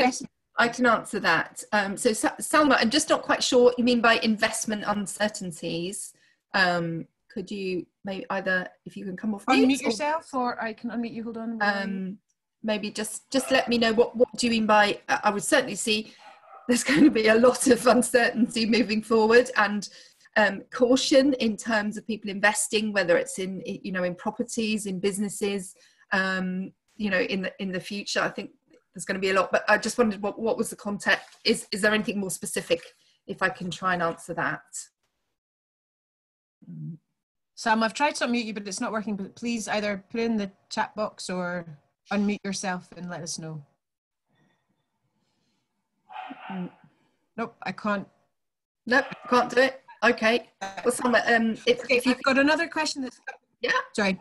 can answer that. So Salma, I'm just not quite sure what you mean by investment uncertainties. Could you maybe either, if you can come off unmute yourself, or I can unmute you. Hold on. Maybe just let me know what do you mean by. I would certainly see there's going to be a lot of uncertainty moving forward, and caution in terms of people investing, whether it's in, you know, in properties, in businesses, you know, in the future. I think there's going to be a lot, but I just wondered what was the context. Is there anything more specific, if I can try and answer that? Sam, I've tried to unmute you, but it's not working. But please either put in the chat box or unmute yourself and let us know. Nope, I can't. Nope, can't do it. Okay. Well, Sam, if you've got another question that's... Yeah. Sorry.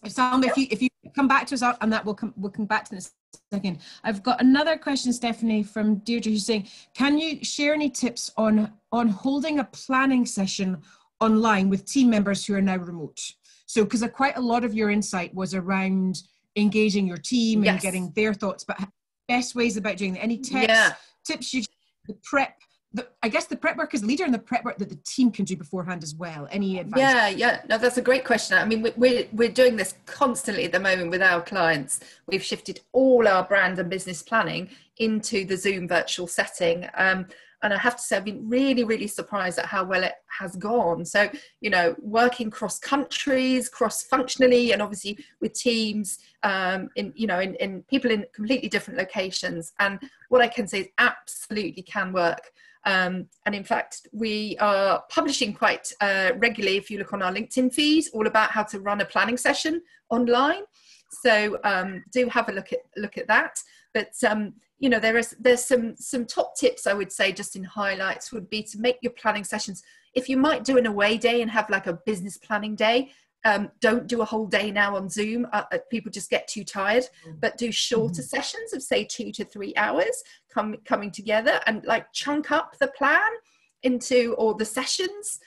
Salma, if you come back to us on that, we'll come back to this in a second. I've got another question, Stephanie, from Deirdre, who's saying, can you share any tips on holding a planning session online with team members who are now remote? So, because quite a lot of your insight was around engaging your team and getting their thoughts, but best ways about doing that. Any tips you the prep? I guess the prep work as a leader and the prep work that the team can do beforehand as well. Any advice? No, that's a great question. I mean, we're doing this constantly at the moment with our clients. We've shifted all our brand and business planning into the Zoom virtual setting. And I have to say, I've been really, really surprised at how well it has gone. So, working cross countries, cross functionally, and obviously with teams, in people in completely different locations. And what I can say is absolutely can work. And in fact, we are publishing quite regularly, if you look on our LinkedIn feed, all about how to run a planning session online. So do have a look at that. But there's some top tips I would say, just in highlights, would be to make your planning sessions. If you might do an away day and have like a business planning day, don't do a whole day now on Zoom. People just get too tired, but do shorter sessions of say 2 to 3 hours coming together, and like chunk up the plan or the sessions.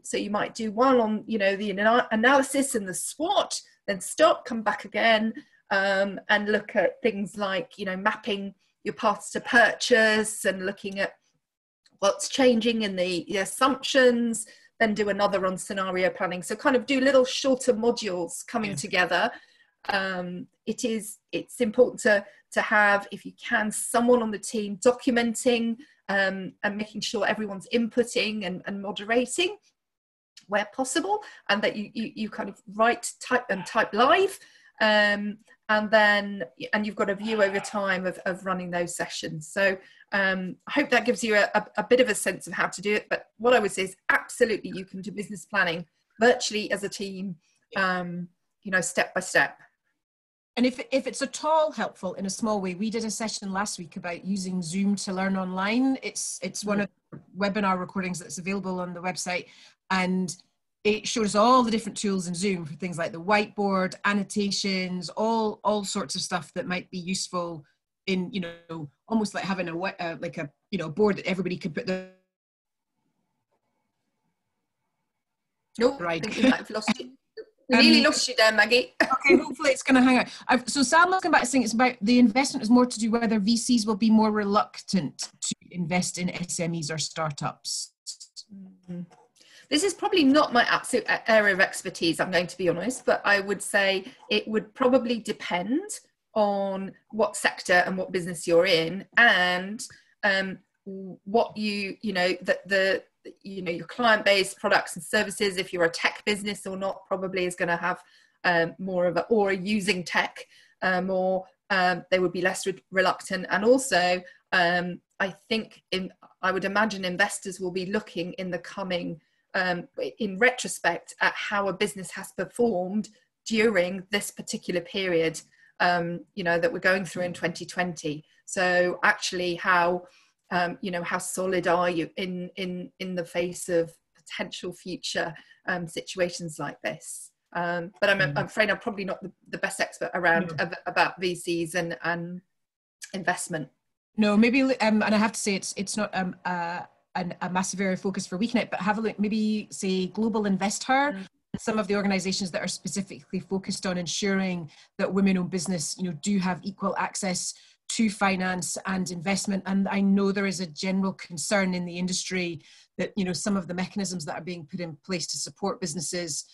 So you might do one on, the analysis and the SWOT, then stop, come back again, and look at things like, mapping your paths to purchase and looking at what's changing in the assumptions, then do another on scenario planning. So kind of do little shorter modules coming together. It's important to have, if you can, someone on the team documenting and making sure everyone's inputting and moderating where possible, and that you kind of type live, and you've got a view over time of running those sessions. So I hope that gives you a bit of a sense of how to do it. But what I would say is absolutely you can do business planning virtually as a team, step by step. And if it's at all helpful in a small way, we did a session last week about using Zoom to learn online. It's one of the webinar recordings that's available on the website, and it shows all the different tools in Zoom for things like the whiteboard, annotations, all sorts of stuff that might be useful in, almost like having a board that everybody could put their... Nope, right. I think we might have lost you. We nearly lost you there, Maggie. Okay, hopefully it's going to hang out. So Salma's come back saying it's about the investment is more to do whether VCs will be more reluctant to invest in SMEs or startups. Mm-hmm. This is probably not my absolute area of expertise, I'm going to be honest, but I would say it would probably depend on what sector and what business you're in, and what your client base, products and services. If you're a tech business or not, probably is going to have more of or using tech more. They would be less reluctant, and also I would imagine investors will be looking in the coming. In retrospect, at how a business has performed during this particular period, that we're going through in 2020. So actually, how solid are you in the face of potential future situations like this? But I'm afraid I'm probably not the best expert around about VCs and investment. No, maybe, and I have to say it's not a massive area of focus for WEConnect, but have a look, maybe say Global Investor, some of the organizations that are specifically focused on ensuring that women-owned business, do have equal access to finance and investment. And I know there is a general concern in the industry that, some of the mechanisms that are being put in place to support businesses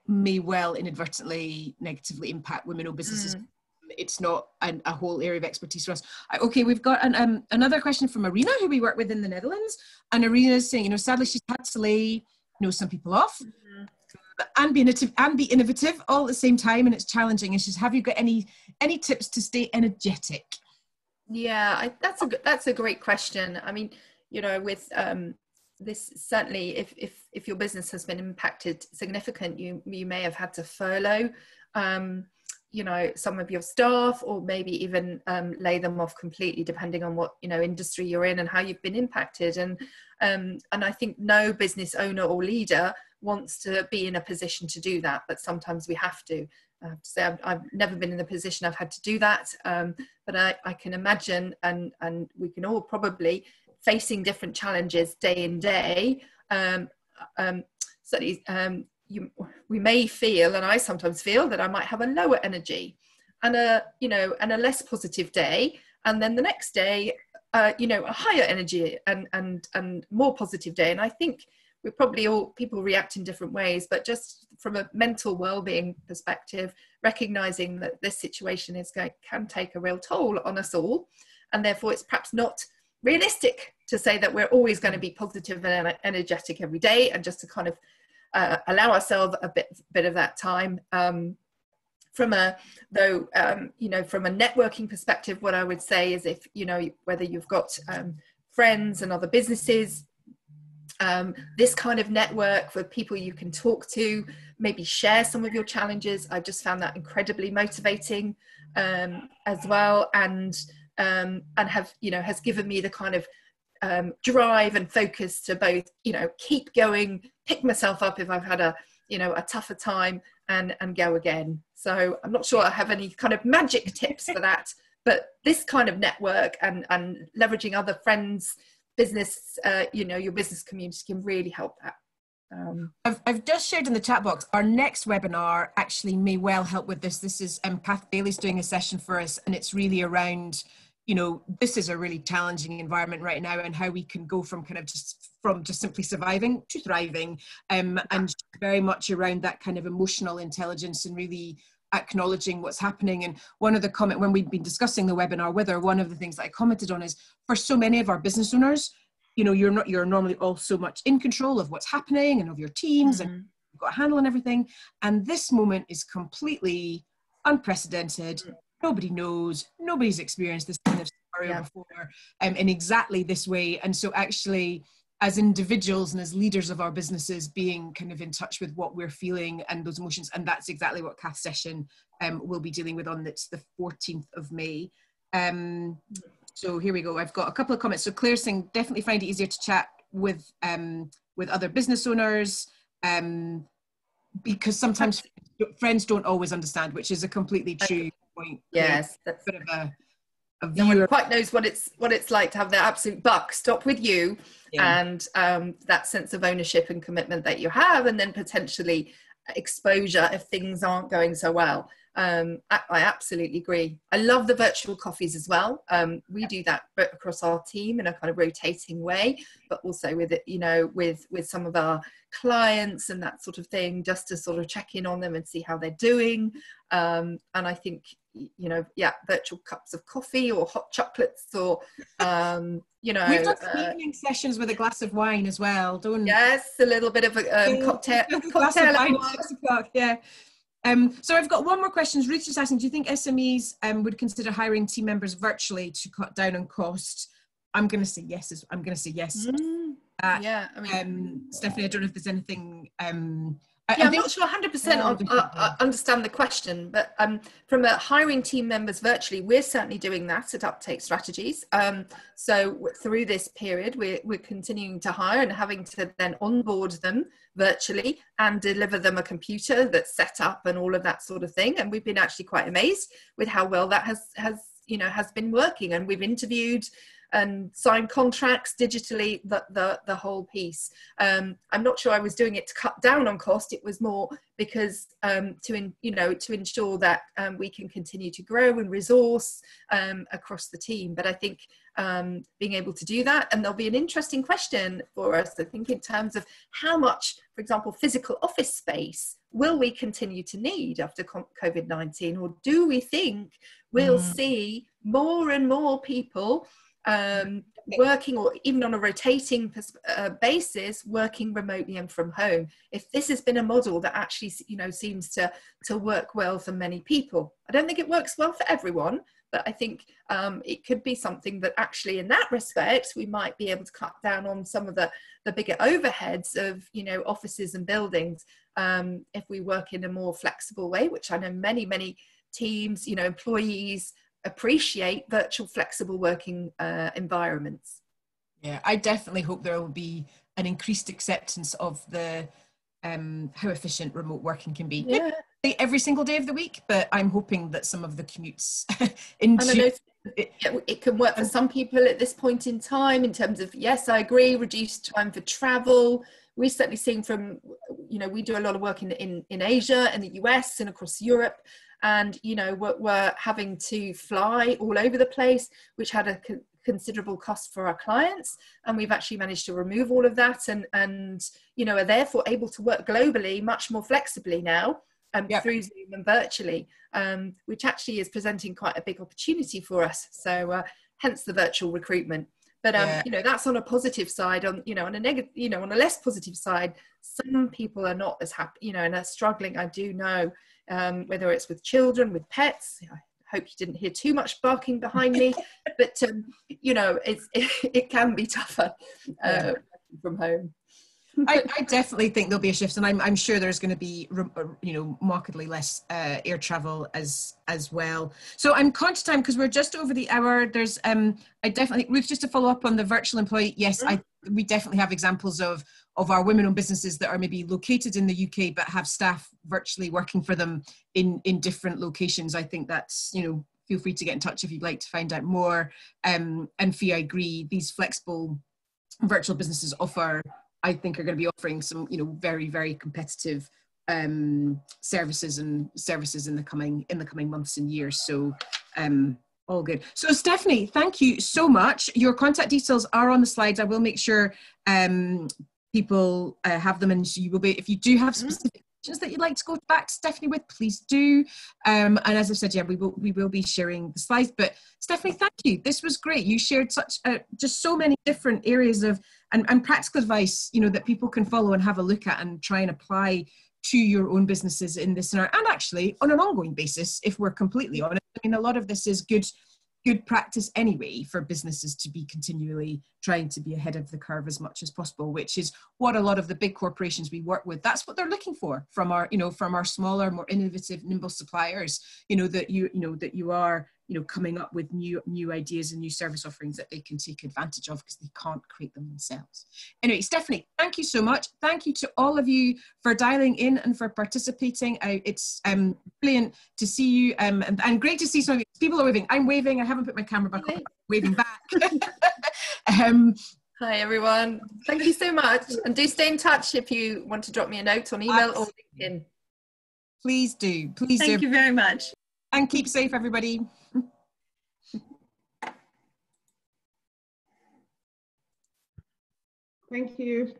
may well inadvertently negatively impact women-owned businesses. It's not a whole area of expertise for us. Okay, we've got another question from Arena, who we work with in the Netherlands. And Arena is saying, sadly she's had to lay, some people off and be innovative all at the same time, and it's challenging. And she's, have you got any tips to stay energetic? Yeah, that's a great question. I mean, with this, certainly if your business has been impacted significant, you may have had to furlough you know, some of your staff, or maybe even lay them off completely, depending on what, you know, industry you're in and how you've been impacted. And I think no business owner or leader wants to be in a position to do that, but sometimes we have to. I have to say, I've never been in the position I've had to do that, but I can imagine, and we can all probably, facing different challenges day in day. We may feel, and I sometimes feel, that I might have a lower energy and a less positive day, and then the next day, you know, a higher energy and more positive day. And I think we probably all, people react in different ways, but just from a mental well-being perspective, recognizing that this situation can take a real toll on us all, and therefore it's perhaps not realistic to say that we're always going to be positive and energetic every day, and just to kind of allow ourselves a bit of that time. From a networking perspective, what I would say is, if, you know, whether you've got friends and other businesses, this kind of network with people you can talk to, maybe share some of your challenges. I've just found that incredibly motivating as well, and have, you know, has given me the kind of drive and focus to both, you know, keep going, pick myself up if I've had a tougher time, and go again. So I'm not sure I have any kind of magic tips for that, but this kind of network and leveraging other friends, business, your business community can really help that. I've just shared in the chat box, our next webinar actually may well help with this. This is Kath Bailey's doing a session for us, and it's really around, you know, this is a really challenging environment right now, and how we can go from just simply surviving to thriving, and very much around that kind of emotional intelligence and really acknowledging what's happening. And one of the comment, when we've been discussing the webinar with her, one of the things that I commented on is, for so many of our business owners, you know, you're normally all so much in control of what's happening and of your teams, and you've got a handle on everything. And this moment is completely unprecedented. Nobody knows, nobody's experienced this kind of scenario before, in exactly this way. And so actually, as individuals and as leaders of our businesses, being kind of in touch with what we're feeling and those emotions, and that's exactly what Kath's session will be dealing with on the 14th of May. So here we go. I've got a couple of comments. So Claire's saying, definitely find it easier to chat with other business owners, because sometimes friends don't always understand, which is a completely true point. Yes, that's a bit of a no one quite knows what it's like to have the absolute buck stop with you, and that sense of ownership and commitment that you have, and then potentially exposure if things aren't going so well. I absolutely agree. I love the virtual coffees as well. We do that across our team in a kind of rotating way, but also with it, you know, with some of our clients and that sort of thing, just to sort of check in on them and see how they're doing. And I think, you know, virtual cups of coffee or hot chocolates, or you know, we've done evening sessions with a glass of wine as well, don't we? Yes, a little bit of a cocktail at 6 o'clock. Yeah. So I've got one more question. Ruth's just asking, do you think SMEs would consider hiring team members virtually to cut down on cost? I'm going to say yes. Yeah, I mean, Stephanie, I don't know if there's anything. I'm not sure 100% understand the question, but from a hiring team members virtually, we're certainly doing that at Uptake Strategies. So through this period, we're continuing to hire and having to then onboard them virtually and deliver them a computer that's set up and all of that sort of thing. And we've been actually quite amazed with how well that has been working. And we've interviewed and signed contracts digitally, the whole piece. I'm not sure I was doing it to cut down on cost. It was more because to ensure that we can continue to grow and resource across the team. But I think being able to do that, and there'll be an interesting question for us, I think, in terms of how much, for example, physical office space will we continue to need after COVID-19, or do we think we'll see more and more people working, or even on a rotating basis, working remotely and from home? If this has been a model that actually, you know, seems to work well for many people. I don't think it works well for everyone, but I think it could be something that actually, in that respect, we might be able to cut down on some of the bigger overheads of, you know, offices and buildings if we work in a more flexible way, which I know many teams, you know, employees appreciate virtual flexible working environments. Yeah, I definitely hope there will be an increased acceptance of the how efficient remote working can be. Yeah. Maybe every single day of the week, but I'm hoping that some of the commutes into it can work for some people at this point in time, in terms of, yes, I agree, reduced time for travel. We're certainly seeing from, you know, we do a lot of work in Asia and the US and across Europe, and, you know, we're having to fly all over the place, which had a considerable cost for our clients, and we've actually managed to remove all of that, and you know, are therefore able to work globally much more flexibly now, through Zoom and virtually, which actually is presenting quite a big opportunity for us. So hence the virtual recruitment. But you know, that's on a positive side. On, you know, on a negative, you know, on a less positive side, some people are not as happy, you know, and are struggling. I do know, whether it's with children, with pets. I hope you didn't hear too much barking behind me, but you know, it can be tougher from home. I definitely think there'll be a shift, and I'm sure there's going to be, you know, markedly less air travel as well. So I'm conscious time because we're just over the hour. There's I definitely, Ruth, just to follow up on the virtual employee. Yes, we definitely have examples of our women-owned businesses that are maybe located in the UK but have staff virtually working for them in different locations. I think that's, you know, feel free to get in touch if you'd like to find out more. And Fee, I agree, these flexible virtual businesses I think are going to be offering some, you know, very, very competitive services in the coming months and years. So all good. So Stephanie, thank you so much. Your contact details are on the slides. I will make sure people have them, and you will be, if you do have specific questions that you'd like to go back to Stephanie with, please do. And as I said, yeah, we will be sharing the slides. But Stephanie, thank you. This was great. You shared such just so many different areas of and practical advice, you know, that people can follow and have a look at and try and apply to your own businesses in this scenario, and actually on an ongoing basis, if we're completely honest. I mean, a lot of this is good practice anyway for businesses to be continually trying to be ahead of the curve as much as possible, which is what a lot of the big corporations we work with, that's what they're looking for from our, you know, from our smaller, more innovative, nimble suppliers, you know, that you are, you know, coming up with new ideas and new service offerings that they can take advantage of because they can't create them themselves. Anyway, Stephanie, thank you so much. Thank you to all of you for dialing in and for participating. It's brilliant to see you, and great to see some of you. People are waving. I'm waving. I haven't put my camera back on. I'm waving back. Hi everyone. Thank you so much. And do stay in touch if you want to drop me a note on email or LinkedIn. Please do. Please do. Thank you very much. And keep safe, everybody. Thank you.